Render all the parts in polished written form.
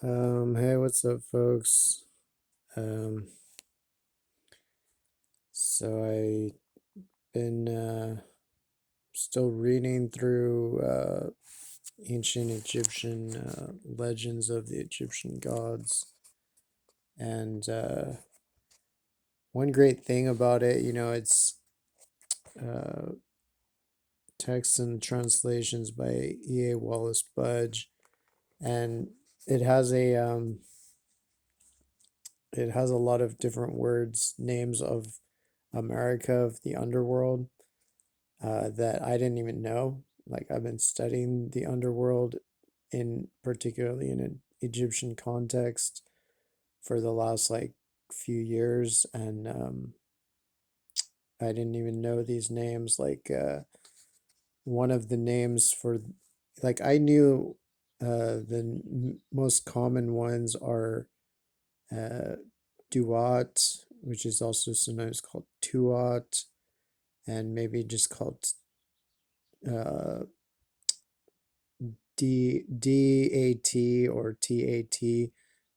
Hey, what's up, folks? Um, so I been still reading through ancient Egyptian legends of the Egyptian gods, and one great thing about it, it's uh, texts and translations by E.A. Wallace Budge, and it has a um, it has a lot of different words, names of America, of the underworld, that I didn't even know. Like I've been studying the underworld in particularly in an Egyptian context for the last like few years, and I didn't even know these names. Like one of the names for, like I knew the most common ones are uh, Duat, which is also sometimes called Tuat, and maybe just called uh, DAT or TAT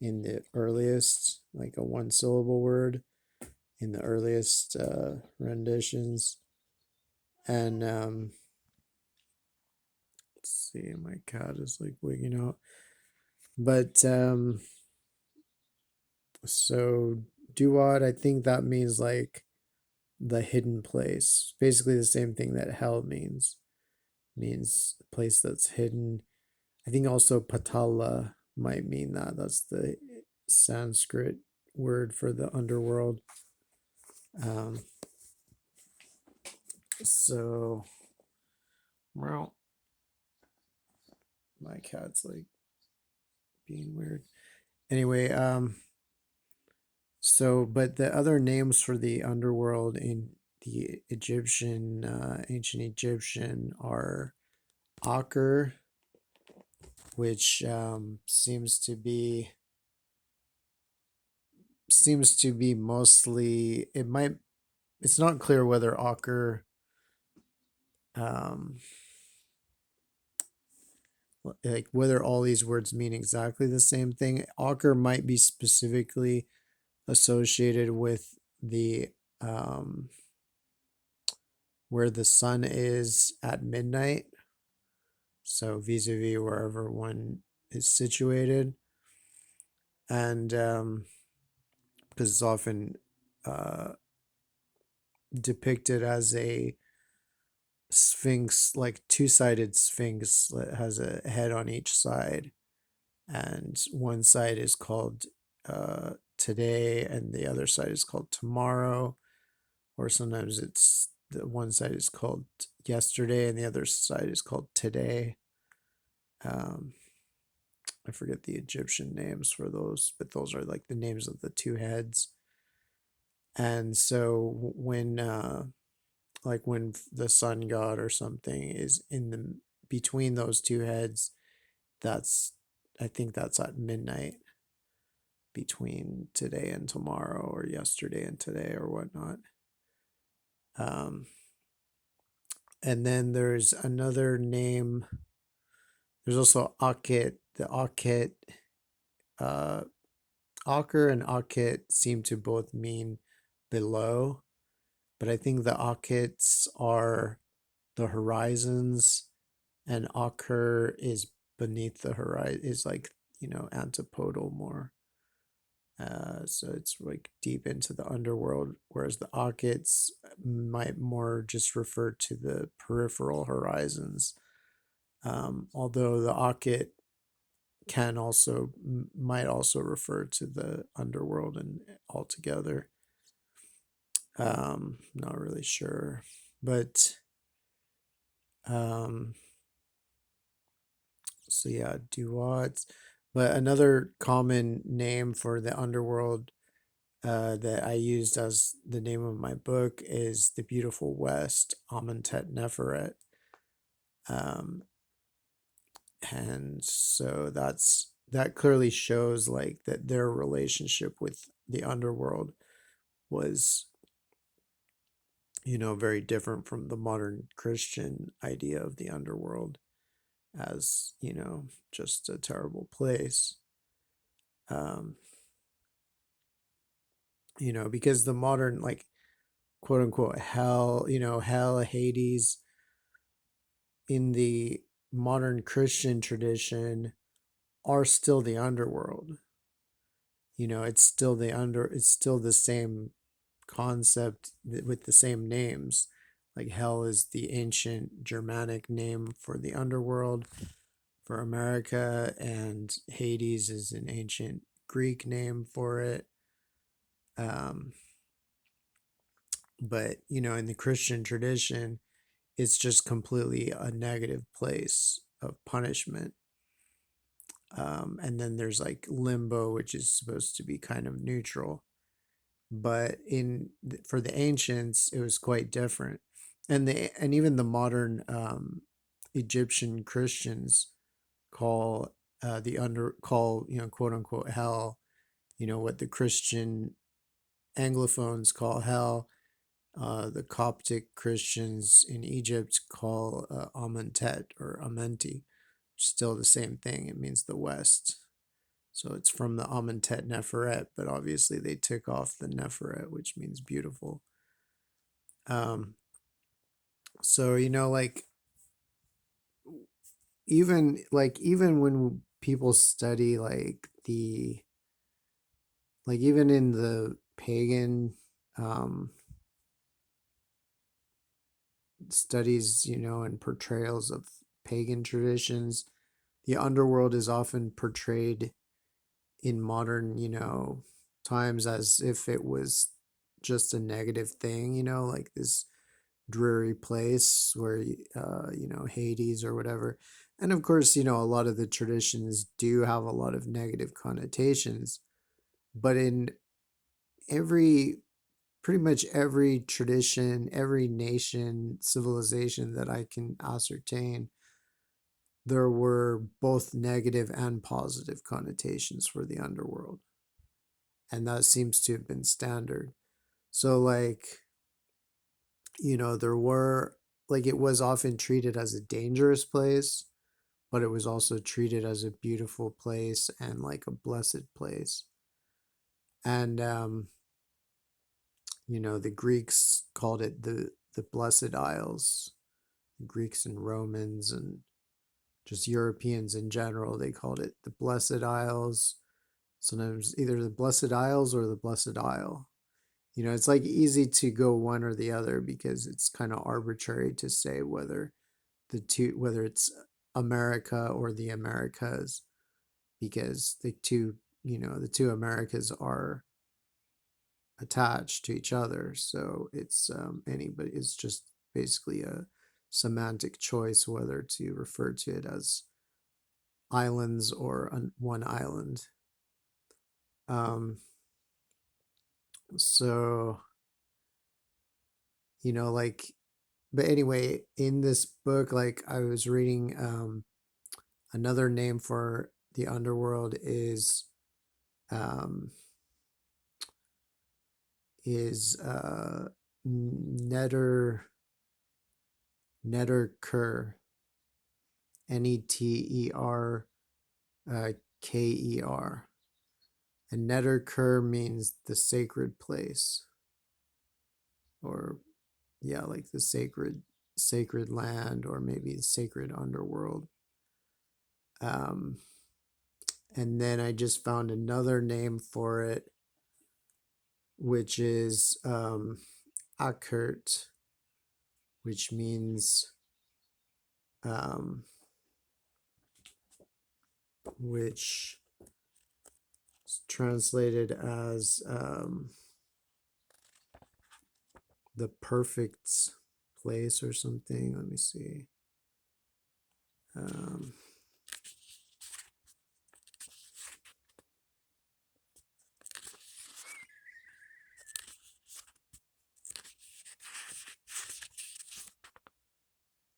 in the earliest, like a one syllable word in the earliest renditions. And let's see, my cat is like wigging out. But so Duat, I think that means like the hidden place. Basically the same thing that hell means a place that's hidden. I think also Patala might mean that. That's the Sanskrit word for the underworld. Um, so, well, my cat's like being weird. Anyway, so, but the other names for the underworld in the Egyptian, ancient Egyptian are Aker, which seems to be mostly, it's not clear whether Aker um like whether all these words mean exactly the same thing. Aker might be specifically associated with the um where the sun is at midnight, so vis-a-vis wherever one is situated, and because it's often uh depicted as a sphinx, like two-sided sphinx that has a head on each side, and one side is called today and the other side is called tomorrow, or sometimes it's the one side is called yesterday and the other side is called today. um I forget the Egyptian names for those, but those are like the names of the two heads. And so when like when the sun god or something is in the between those two heads, that's, I think that's at midnight, between today and tomorrow, or yesterday and today, or whatnot. Um, and then there's another name. There's also Akhet. The Akhet, uh, Aker and Akhet seem to both mean below, but I think the Akhets are the horizons, and Aker is beneath the horizon. Is like, antipodal more. So it's like deep into the underworld, whereas the Ockets might more just refer to the peripheral horizons. Although the Ocket might also refer to the underworld and altogether. Not really sure, but um, so yeah, Duat. But another common name for the underworld that I used as the name of my book is The Beautiful West, Amentet Neferet. Um, and so that clearly shows like that their relationship with the underworld was, very different from the modern Christian idea of the underworld as, just a terrible place. Um, because the modern, like, quote unquote hell, hell, Hades, in the modern Christian tradition are still the underworld. It's still the same concept with the same names. Like hell is the ancient Germanic name for the underworld for America, and Hades is an ancient Greek name for it. Um, but in the Christian tradition, it's just completely a negative place of punishment. And then there's like limbo, which is supposed to be kind of neutral. But for the ancients, it was quite different. And even the modern Egyptian Christians call quote unquote hell, what the Christian Anglophones call hell. The Coptic Christians in Egypt call Amentet or Amenti, still the same thing. It means the West. So it's from the Amentet Neferet, but obviously they took off the Neferet, which means beautiful. Um, so even when people study even in the pagan studies, and portrayals of pagan traditions, the underworld is often portrayed in modern, times as if it was just a negative thing, like this dreary place where, Hades or whatever. And of course, a lot of the traditions do have a lot of negative connotations, but in every pretty much every tradition, every nation, civilization that I can ascertain, there were both negative and positive connotations for the underworld. And that seems to have been standard. So, there were, it was often treated as a dangerous place, but it was also treated as a beautiful place and like a blessed place. And, the Greeks called it the Blessed Isles. The Greeks and Romans and just Europeans in general, they called it the Blessed Isles. Sometimes either the Blessed Isles or the Blessed Isle. It's like easy to go one or the other because it's kind of arbitrary to say whether it's America or the Americas, because the two Americas are attached to each other. So it's just basically a semantic choice whether to refer to it as islands or one island. Um, so, like, but anyway, in this book, like I was reading, another name for the underworld um, is Netter Kur, Neter Ker. And Netter Kur means the sacred place, or yeah, like the sacred land, or maybe the sacred underworld. Um, and then I just found another name for it, which is Akert, which means which is translated as the perfect place or something. Let me see. Um,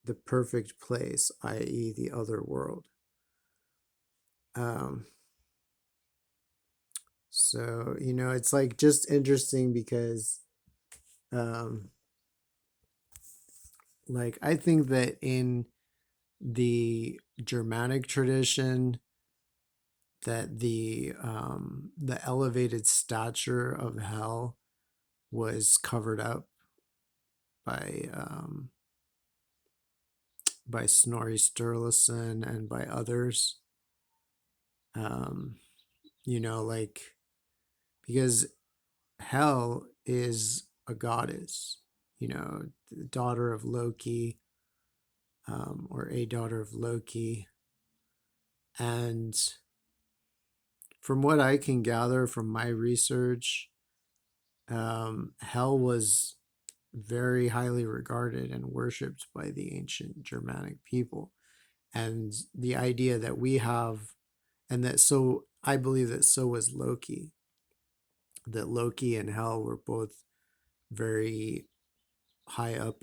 the perfect place, i.e., the other world. So, it's like just interesting because, um, like, I think that in the Germanic tradition, that the elevated stature of hell was covered up by Snorri Sturluson and by others. Um, like, because Hel is a goddess, the daughter of Loki, or a daughter of Loki. And from what I can gather from my research, Hel was very highly regarded and worshipped by the ancient Germanic people. And the idea that we have, and that so I believe that so was Loki, that Loki and Hel were both very high up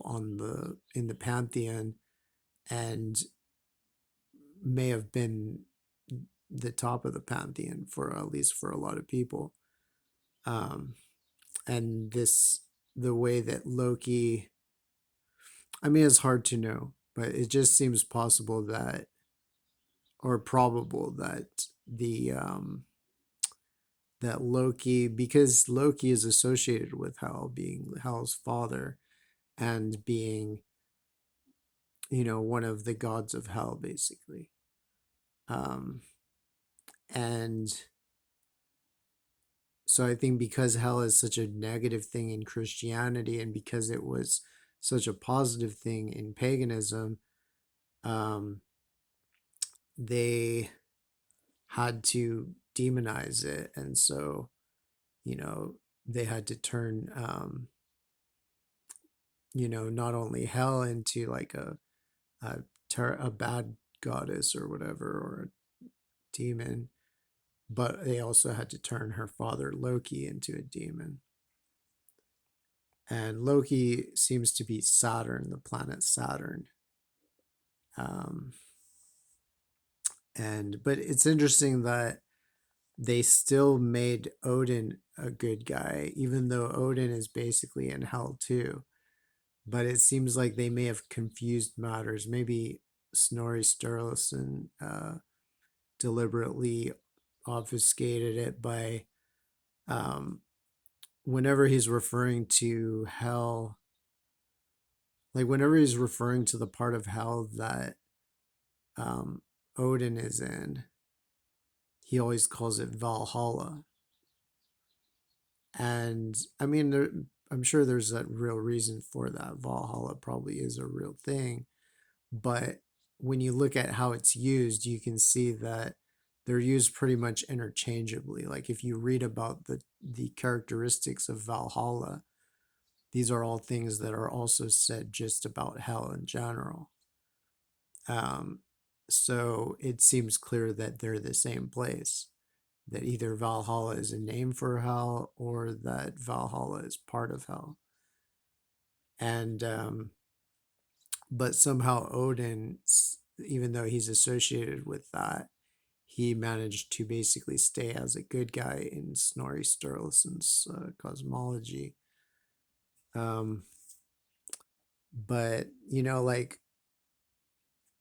in the pantheon, and may have been the top of the pantheon, for at least for a lot of people. um and the way that Loki, I mean, it's hard to know, but it just seems possible that, or probable that, that Loki, because Loki is associated with Hel, being Hel's father, and being, one of the gods of Hel, basically. Um, and so I think because Hel is such a negative thing in Christianity, and because it was such a positive thing in paganism, um, they had to demonize it. And so, they had to turn, not only Hel into like a bad goddess or whatever, or a demon, but they also had to turn her father Loki into a demon. And Loki seems to be Saturn, the planet Saturn. Um, but it's interesting that they still made Odin a good guy, even though Odin is basically in hell too. But it seems like they may have confused matters. Maybe Snorri Sturluson deliberately obfuscated it by, um, whenever he's referring to hell, like whenever he's referring to the part of hell that, um, Odin is in, he always calls it Valhalla. And I mean, I'm sure there's a real reason for that. Valhalla probably is a real thing. But when you look at how it's used, you can see that they're used pretty much interchangeably. Like if you read about the characteristics of Valhalla, these are all things that are also said just about hell in general. Um, so it seems clear that they're the same place, that either Valhalla is a name for hell, or that Valhalla is part of hell. And but somehow Odin, even though he's associated with that, he managed to basically stay as a good guy in Snorri Sturluson's cosmology. Um, but like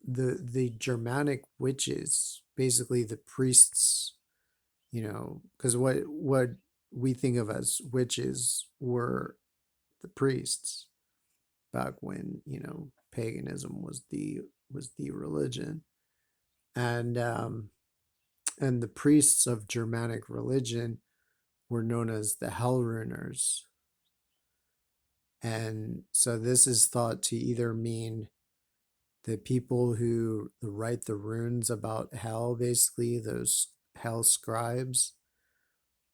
the Germanic witches, basically the priests, because what we think of as witches were the priests back when, paganism was the religion. And and the priests of Germanic religion were known as the Hellrunners. And so this is thought to either mean the people who write the runes about hell, basically those hell scribes,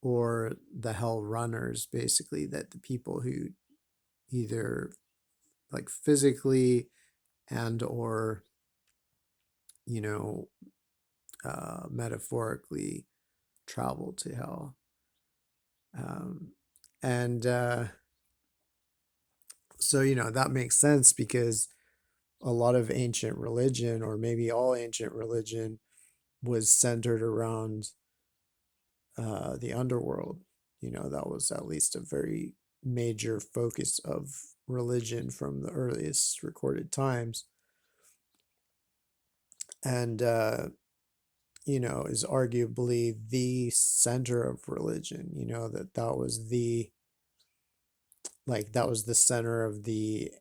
or the hell runners, basically that the people who either like physically and or, you know metaphorically travel to hell. And so that makes sense, because a lot of ancient religion, or maybe all ancient religion, was centered around the underworld. That was at least a very major focus of religion from the earliest recorded times. And is arguably the center of religion, that was that was the center of the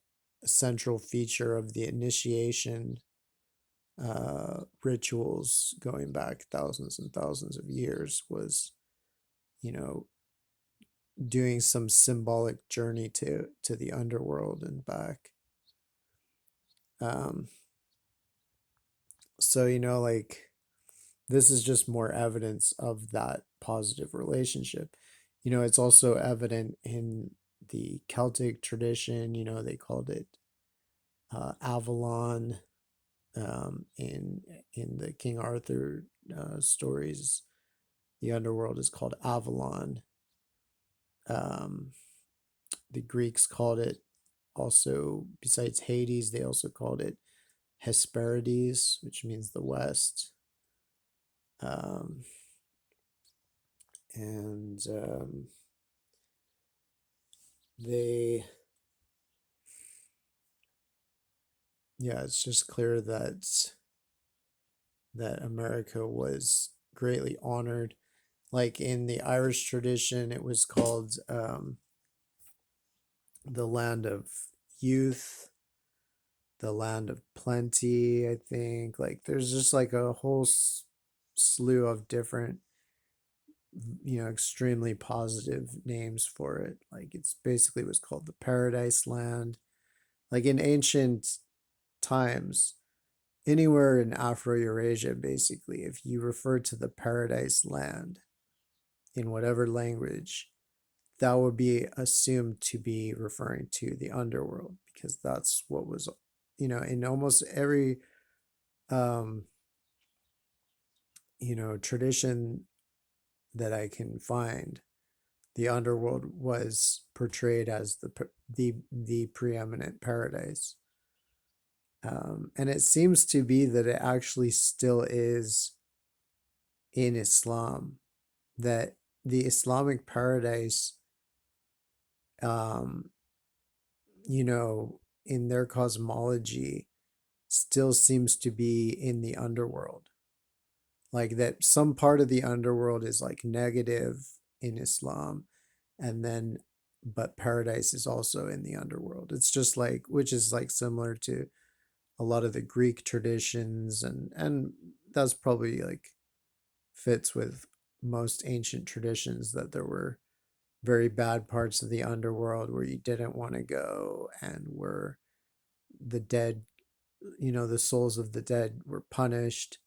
central feature of the initiation rituals going back thousands and thousands of years, was you know doing some symbolic journey to the underworld and back. um so this is just more evidence of that positive relationship. It's also evident in the Celtic tradition. They called it Avalon. In the King Arthur stories, the underworld is called Avalon. Um, the Greeks called it also, besides Hades, they also called it Hesperides, which means the West. Um, and they, yeah, it's just clear that America was greatly honored. Like in the Irish tradition, it was called the land of youth, the land of plenty, I think. Like there's just like a whole slew of different, extremely positive names for it. Like it's basically was called the Paradise Land. Like in ancient times, anywhere in Afro-Eurasia, basically, if you refer to the Paradise Land in whatever language, that would be assumed to be referring to the underworld, because that's what was, in almost every um tradition that I can find, the underworld was portrayed as the preeminent paradise. And it seems to be that it actually still is in Islam, that the Islamic paradise, um, in their cosmology, still seems to be in the underworld. Like that some part of the underworld is like negative in Islam, and then but paradise is also in the underworld. It's just like, which is like similar to a lot of the Greek traditions, and that's probably like fits with most ancient traditions, that there were very bad parts of the underworld where you didn't want to go, and where the dead, the souls of the dead were punished.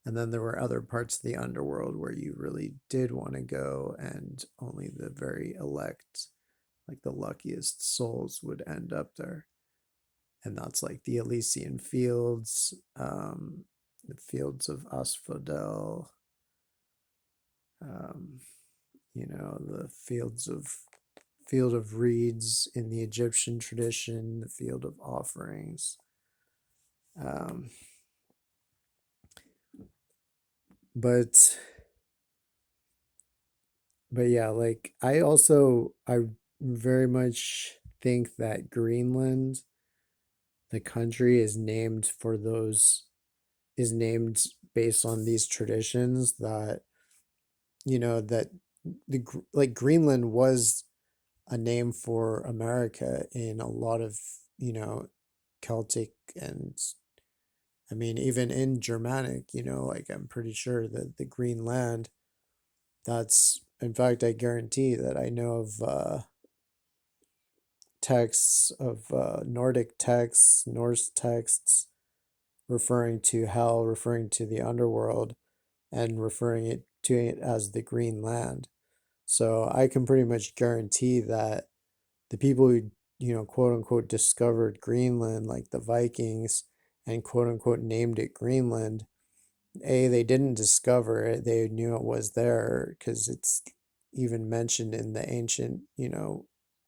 And then there were other parts of the underworld where you really did want to go, and only the very elect, like the luckiest souls, would end up there. And that's like the Elysian Fields, the fields of Asphodel, um, the field of reeds in the Egyptian tradition, the field of offerings. Um, but yeah, like I very much think that Greenland, the country, is named based on these traditions, that that like Greenland was a name for America in a lot of, Celtic, and I mean even in Germanic, like I'm pretty sure that the Greenland, that's, in fact, I guarantee that I know of texts of Nordic texts, Norse texts, referring to hell, referring to the underworld, and referring to it as the Green Land. So I can pretty much guarantee that the people who, quote unquote, discovered Greenland, like the Vikings, and quote unquote named it Greenland, they didn't discover it, they knew it was there, because it's even mentioned in the ancient,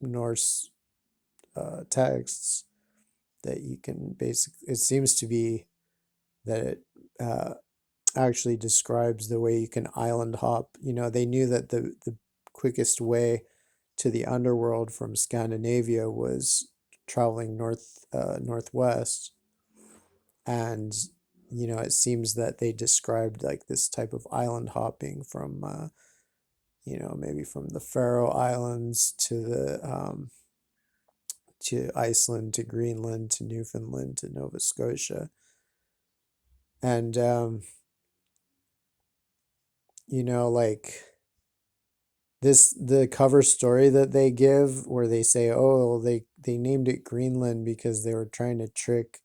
Norse texts, that you can basically, it seems to be that it actually describes the way you can island hop. They knew that the quickest way to the underworld from Scandinavia was traveling northwest, and it seems that they described like this type of island hopping from maybe from the Faroe Islands to Iceland to Greenland to Newfoundland to Nova Scotia. And like the cover story that they give where they say, oh, they named it Greenland because they were trying to trick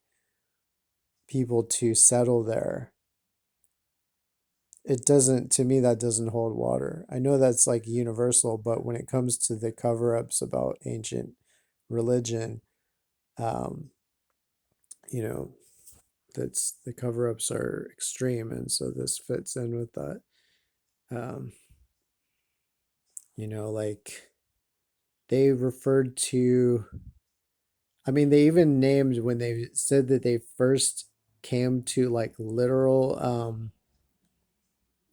people to settle there. It doesn't, to me, that doesn't hold water. I know that's like universal, but when it comes to the cover-ups about ancient religion, um, you know, that's the cover-ups are extreme, and so this fits in with that. Um, like they referred to, I mean, they even named when they said that they first came to like literal,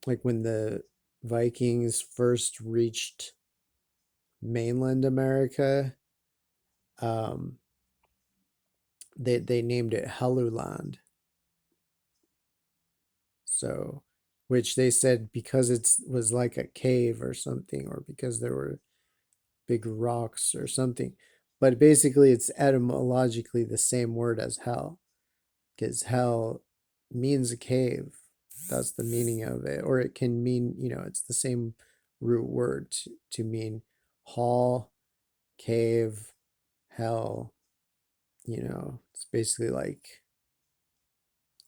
like when the Vikings first reached mainland America, um, they named it Helluland. So, which they said because it was like a cave or something, or because there were big rocks or something. But basically, it's etymologically the same word as hell, because hell means a cave. That's the meaning of it. Or it can mean, it's the same root word to mean hall, cave, hell. It's basically like